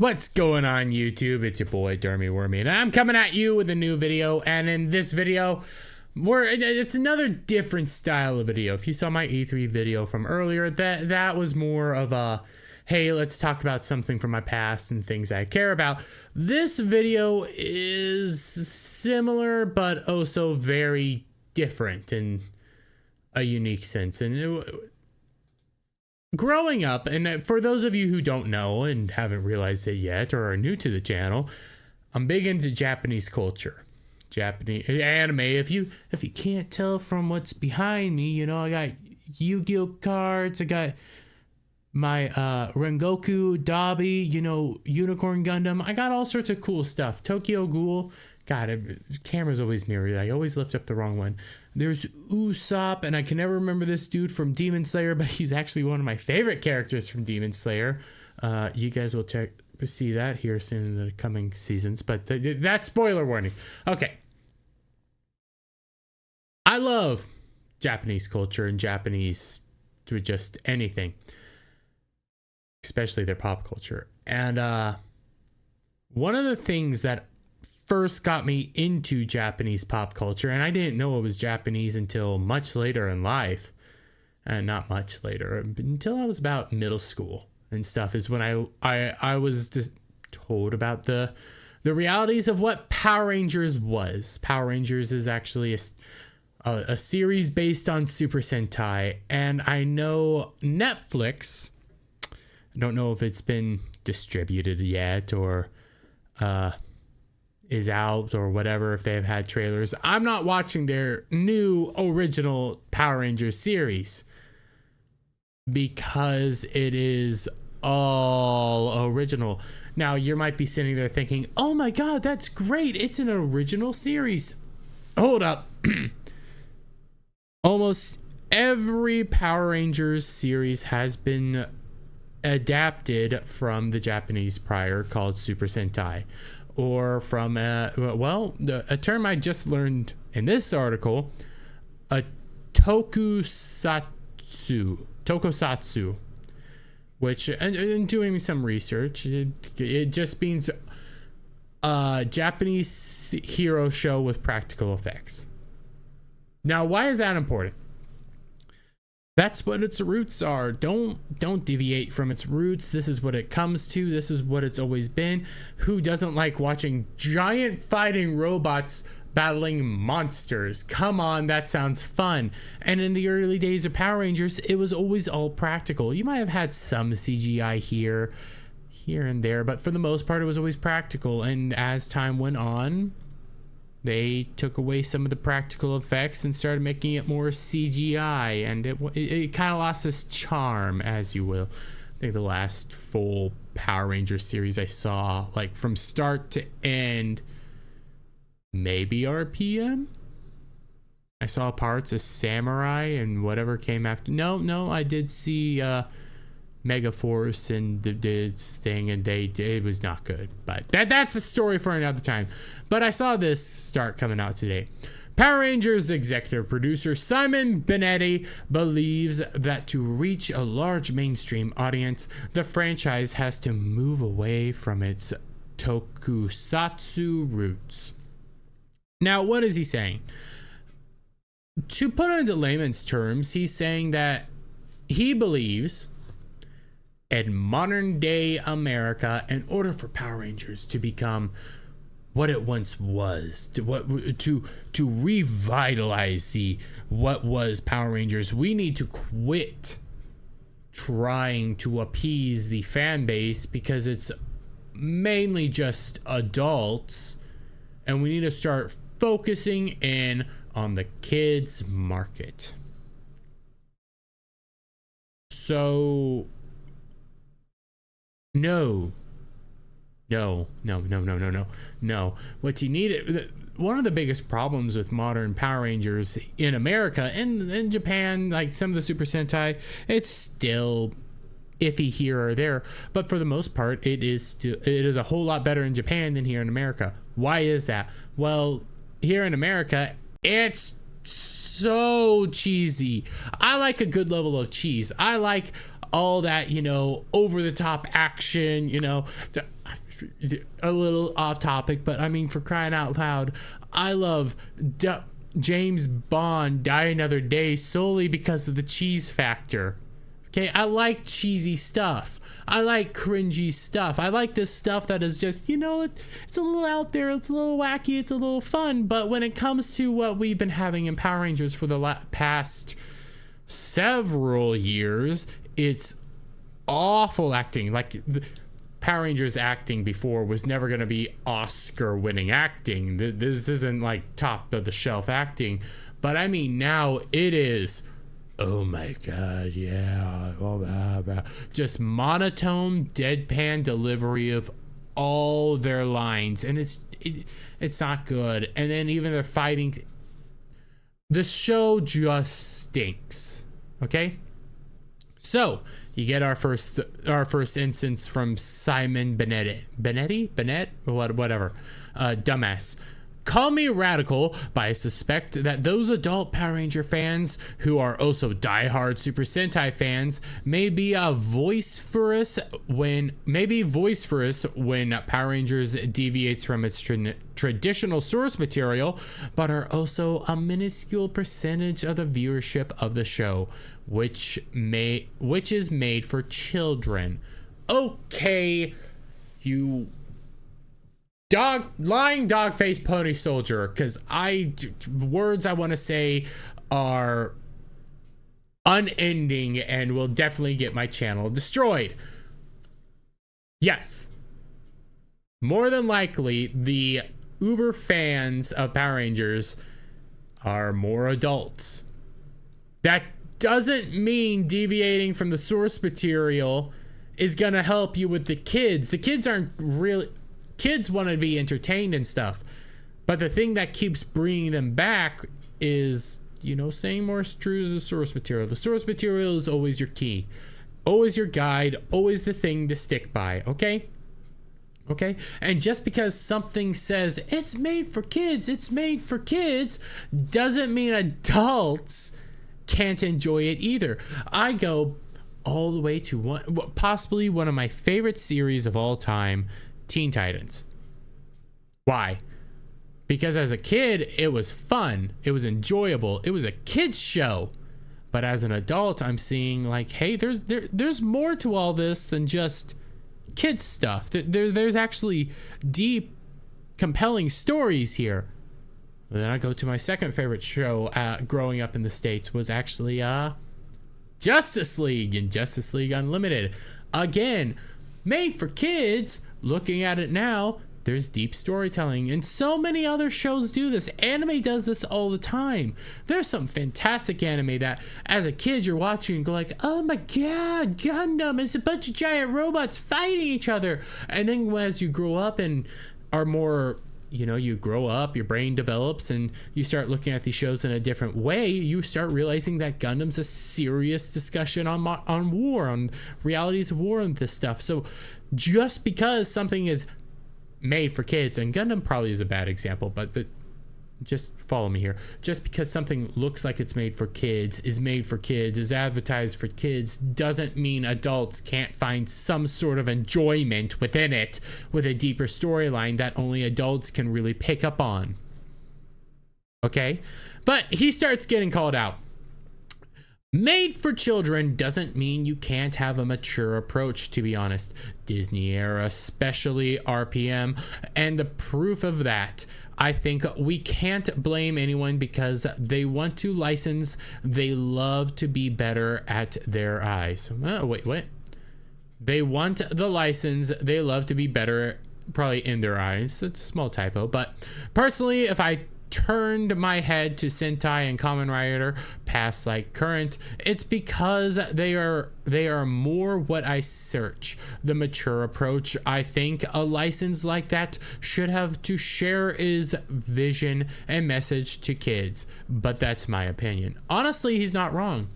What's going on YouTube? It's your boy Dermy Wormy, and I'm coming at you with a new video. And in this video, it's another different style of video. If you saw my E3 video from earlier, that was more of a, hey, let's talk about something from my past and things I care about. This video is similar, but also very different in a unique sense. And growing up, and for those of you who don't know and haven't realized it yet or are new to the channel, I'm big into Japanese culture, Japanese anime. If you can't tell from what's behind me, you know, I got Yu-Gi-Oh cards, I got my Rengoku Dabi, you know, Unicorn Gundam. I got all sorts of cool stuff. Tokyo Ghoul. God, camera's always mirrored. I always lift up the wrong one. There's Usopp, and I can never remember this dude from Demon Slayer, but he's actually one of my favorite characters from Demon Slayer. You guys will see that here soon in the coming seasons, but that's spoiler warning. Okay. I love Japanese culture and Japanese to just anything, especially their pop culture. And one of the things that first got me into Japanese pop culture, and I didn't know it was Japanese until much later in life, and not much later, until I was about middle school and stuff, is when I was just told about the realities of what Power Rangers was. Power Rangers is actually a series based on Super Sentai, and I know Netflix, I don't know if it's been distributed yet or is out or whatever, if they've had trailers. I'm not watching their new original Power Rangers series because it is all original. Now you might be sitting there thinking, oh my god, that's great, it's an original series. Hold up. Almost every Power Rangers series has been adapted from the Japanese prior called Super Sentai, or from a term I just learned in this article, a tokusatsu, which, and doing some research, it just means a Japanese hero show with practical effects. Now, why is that important? That's what its roots are. Don't deviate from its roots. This is what it comes to. This is what it's always been. Who doesn't like watching giant fighting robots battling monsters? Come on, that sounds fun. And in the early days of Power Rangers, it was always all practical. You might have had some CGI here and there, but for the most part, it was always practical. And as time went on, they took away some of the practical effects and started making it more CGI, and it kind of lost its charm, as you will. I think the last full Power Ranger series I saw, like from start to end, maybe RPM? I saw parts of Samurai and whatever came after. No, I did see Megaforce and its thing, and it was not good, but that's a story for another time. But I saw this start coming out today. Power Rangers executive producer Simon Benetti believes that to reach a large mainstream audience, the franchise has to move away from its tokusatsu roots. Now, what is he saying? To put it into layman's terms, he's saying that he believes in modern day America, in order for Power Rangers to become what it once was, to revitalize what was Power Rangers, we need to quit trying to appease the fan base, because it's mainly just adults, and we need to start focusing in on the kids market. So No. What you need, one of the biggest problems with modern Power Rangers in America and in Japan, like some of the Super Sentai, it's still iffy here or there, but for the most part, it is a whole lot better in Japan than here in America. Why is that? Well, here in America, it's so cheesy. I like a good level of cheese. I like all that, over the top action, a little off topic, but I mean, for crying out loud, I love James Bond Die Another Day solely because of the cheese factor. Okay, I like cheesy stuff. I like cringy stuff. I like this stuff that is just, it's a little out there, it's a little wacky, it's a little fun. But when it comes to what we've been having in Power Rangers for the past several years, it's awful acting. Like, Power Rangers acting before was never going to be Oscar-winning acting. This isn't like top of the shelf acting. But I mean, now it is. Oh my God, yeah. Oh, blah, blah. Just monotone, deadpan delivery of all their lines, and it's not good. And then even their fighting, the show just stinks. Okay, so you get our first instance from Simon Bennett, whatever, dumbass. Call me radical, but I suspect that those adult Power Ranger fans who are also diehard Super Sentai fans may be vociferous when Power Rangers deviates from its traditional source material, but are also a minuscule percentage of the viewership of the show, which is made for children. Okay, you lying dog-faced pony soldier, because words I want to say are unending and will definitely get my channel destroyed. Yes, more than likely the uber fans of Power Rangers are more adults. That doesn't mean deviating from the source material is gonna help you with the kids. The kids aren't really... Kids want to be entertained and stuff, but the thing that keeps bringing them back is, staying more true to the source material. The source material is always your key, always your guide, always the thing to stick by. Okay, and just because something says it's made for kids, doesn't mean adults can't enjoy it either. I go all the way to possibly one of my favorite series of all time, Teen Titans. Why? Because as a kid, it was fun. It was enjoyable. It was a kid's show. But as an adult, I'm seeing like, hey, there's more to all this than just kids stuff. There's actually deep, compelling stories here. And then I go to my second favorite show growing up in the States was actually Justice League and Justice League Unlimited. Again, made for kids. Looking at it now, there's deep storytelling, and so many other shows do this. Anime does this all the time. There's some fantastic anime that as a kid you're watching and go like, oh my God, Gundam, it's a bunch of giant robots fighting each other. And then as you grow up and are more, you grow up, your brain develops, and you start looking at these shows in a different way, you start realizing that Gundam's a serious discussion on war, on realities of war and this stuff. So just because something is made for kids, and Gundam probably is a bad example, but just follow me here. Just because something looks like it's made for kids, is advertised for kids, doesn't mean adults can't find some sort of enjoyment within it with a deeper storyline that only adults can really pick up on. Okay? But he starts getting called out. Made for children doesn't mean you can't have a mature approach, to be honest. Disney era, especially RPM, and the proof of that, I think we can't blame anyone because they want to license. They love to be better at their eyes. Wait, what? They want the license. They love to be better, probably in their eyes. It's a small typo, but personally, if I turned my head to Sentai and Kamen Rider past like current, it's because they are more what I search. The mature approach I think a license like that should have to share is vision and message to kids, but that's my opinion. Honestly, he's not wrong.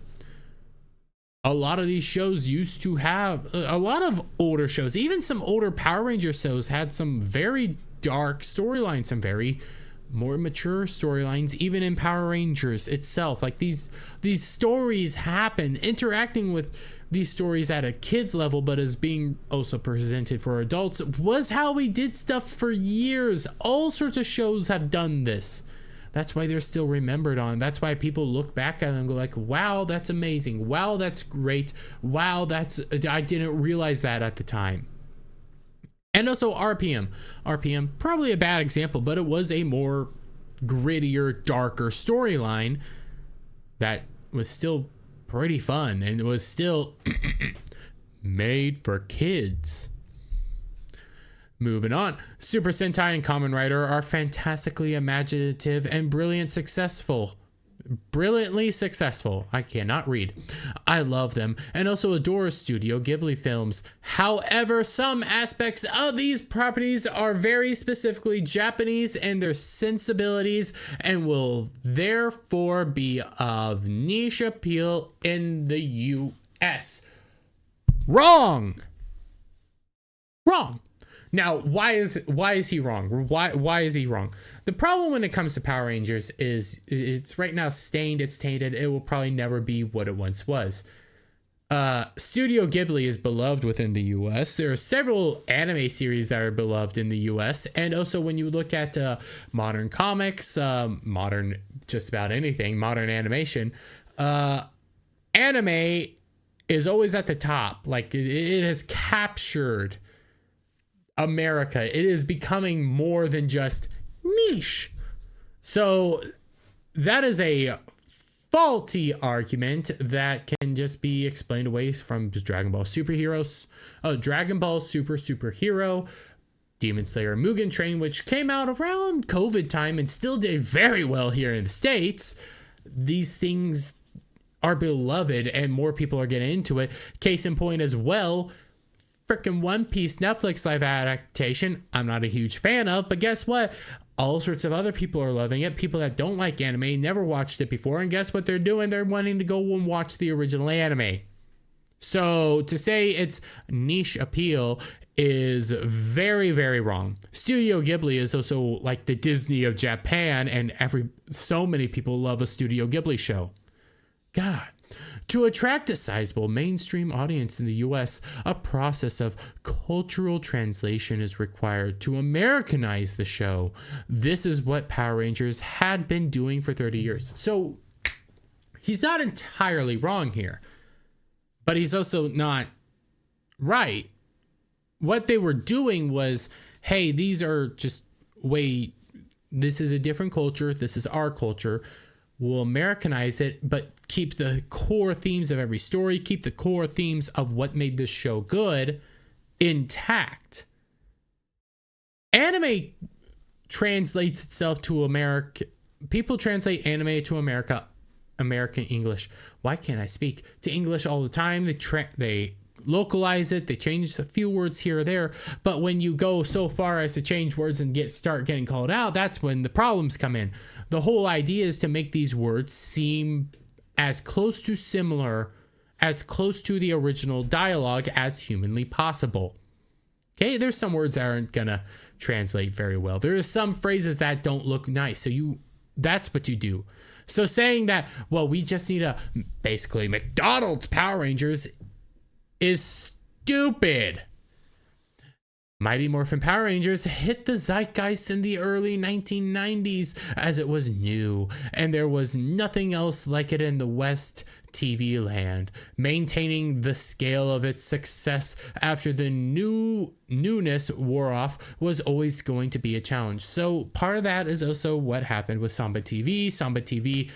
A lot of these shows used to have, a lot of older shows, even some older Power Ranger shows had some very dark storylines, some very more mature storylines, even in Power Rangers itself. Like these stories happen, interacting with these stories at a kid's level, but as being also presented for adults, was how we did stuff for years. All sorts of shows have done this. That's why they're still remembered on. That's why people look back at them and go like, wow, that's amazing. Wow, that's great. Wow, I didn't realize that at the time. And also RPM. RPM, probably a bad example, but it was a more grittier, darker storyline that was still pretty fun and was still made for kids. Moving on, Super Sentai and Kamen Rider are fantastically imaginative and brilliantly successful. I cannot read. I love them and also adore Studio Ghibli films. However, some aspects of these properties are very specifically Japanese in their sensibilities and will therefore be of niche appeal in the US. Wrong. Now, why is he wrong? Why is he wrong? The problem when it comes to Power Rangers is it's right now stained, it's tainted. It will probably never be what it once was. Studio Ghibli is beloved within the US. There are several anime series that are beloved in the US. And also when you look at modern comics, modern just about anything, modern animation, anime is always at the top. Like it has captured America. It is becoming more than just niche. So that is a faulty argument that can just be explained away from Dragon Ball Superheroes. Dragon Ball Superhero, Demon Slayer Mugen Train, which came out around COVID time and still did very well here in the States. These things are beloved and more people are getting into it. Case in point as well, freaking One Piece Netflix live adaptation, I'm not a huge fan of, but guess what? All sorts of other people are loving it. People that don't like anime, never watched it before, and guess what they're doing? They're wanting to go and watch the original anime. So to say it's niche appeal is very, very wrong. Studio Ghibli is also like the Disney of Japan, and so many people love a Studio Ghibli show. God. To attract a sizable mainstream audience in the US, a process of cultural translation is required to Americanize the show. This is what Power Rangers had been doing for 30 years. So he's not entirely wrong here, but he's also not right. What they were doing was, hey, these are just this is a different culture. This is our culture. We'll Americanize it, but keep the core themes of every story, keep the core themes of what made this show good intact. Anime translates itself to America. People translate anime to American English. Why can't I speak? To English all the time. They localize it. They change a few words here or there. But when you go so far as to change words and start getting called out, that's when the problems come in. The whole idea is to make these words seem as close to the original dialogue as humanly possible. Okay, there's some words that aren't gonna translate very well. There are some phrases that don't look nice. So that's what you do. So saying that, well, we just need basically McDonald's Power Rangers is stupid. Mighty Morphin Power Rangers hit the zeitgeist in the early 1990s as it was new, and there was nothing else like it in the West TV land. Maintaining the scale of its success after the newness wore off was always going to be a challenge. So part of that is also what happened with Samba TV. Samba TV,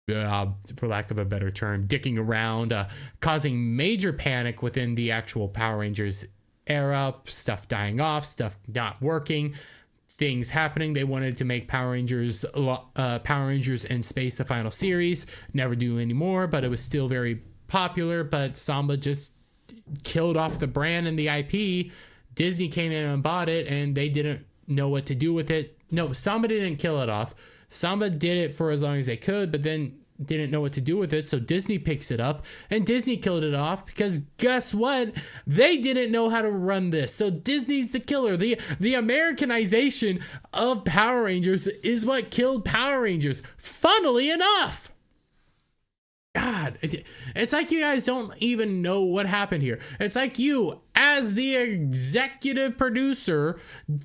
for lack of a better term, dicking around, causing major panic within the actual Power Rangers era, stuff dying off, stuff not working, things happening. They wanted to make Power Rangers in Space the final series, never do anymore, but it was still very popular. But Samba just killed off the brand and the IP. Disney came in and bought it, and they didn't know what to do with it. No, Samba didn't kill it off. Samba did it for as long as they could, but then didn't know what to do with it, so Disney picks it up, and Disney killed it off because guess what? They didn't know how to run this. So Disney's the killer. The Americanization of Power Rangers is what killed Power Rangers. Funnily enough. God, it's like you guys don't even know what happened here. It's like you, as the executive producer,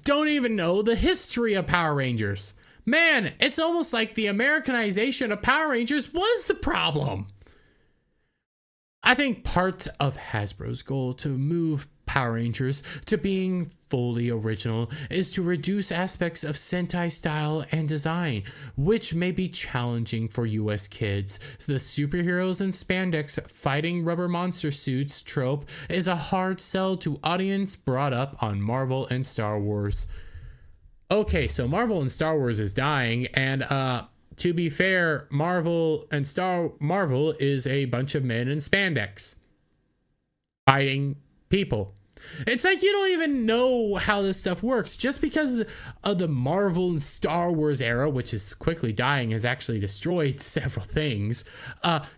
don't even know the history of Power Rangers. Man, it's almost like the Americanization of Power Rangers was the problem. I think part of Hasbro's goal to move Power Rangers to being fully original is to reduce aspects of Sentai style and design, which may be challenging for US kids. The superheroes in spandex fighting rubber monster suits trope is a hard sell to audience brought up on Marvel and Star Wars. Okay, so Marvel and Star Wars is dying, and to be fair, Marvel is a bunch of men in spandex fighting people. It's like you don't even know how this stuff works. Just because of the Marvel and Star Wars era, which is quickly dying, has actually destroyed several things.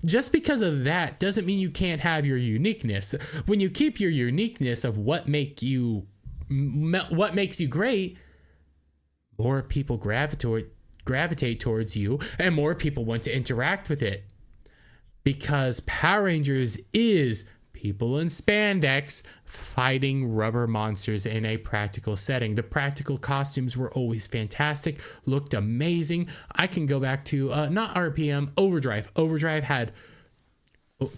Just because of that doesn't mean you can't have your uniqueness. When you keep your uniqueness of what makes you great, more people gravitate towards you, and more people want to interact with it. Because Power Rangers is people in spandex fighting rubber monsters in a practical setting. The practical costumes were always fantastic, looked amazing. I can go back to not RPM, Overdrive.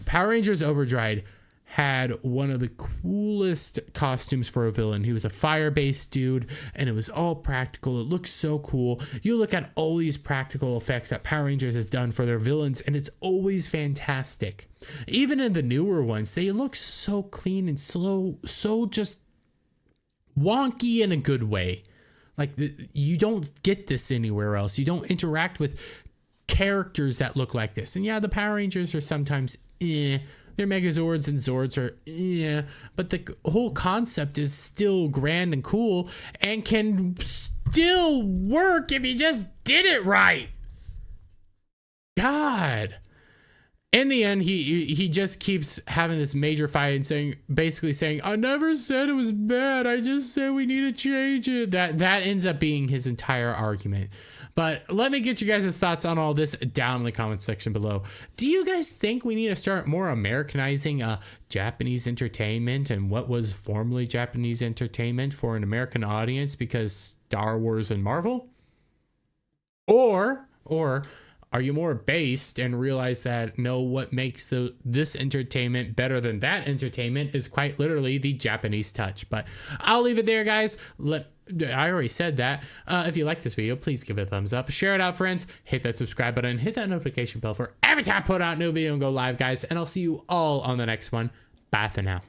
Power Rangers Overdrive had one of the coolest costumes for a villain. He was a fire-based dude, and it was all practical. It looks so cool. You look at all these practical effects that Power Rangers has done for their villains, and it's always fantastic. Even in the newer ones, they look so clean and so just wonky in a good way. Like, you don't get this anywhere else. You don't interact with characters that look like this. And yeah, the Power Rangers are sometimes their Megazords and Zords are but the whole concept is still grand and cool and can still work if you just did it right. God. In the end, he just keeps having this major fight and basically saying, I never said it was bad. I just said we need to change it. That ends up being his entire argument. But let me get you guys' thoughts on all this down in the comment section below. Do you guys think we need to start more Americanizing Japanese entertainment and what was formerly Japanese entertainment for an American audience because Star Wars and Marvel? Or are you more based and realize that no, what makes this entertainment better than that entertainment is quite literally the Japanese touch? But I'll leave it there, guys. I already said that. If you like this video, please give it a thumbs up. Share it out, friends. Hit that subscribe button. Hit that notification bell for every time I put out a new video and go live, guys. And I'll see you all on the next one. Bye for now.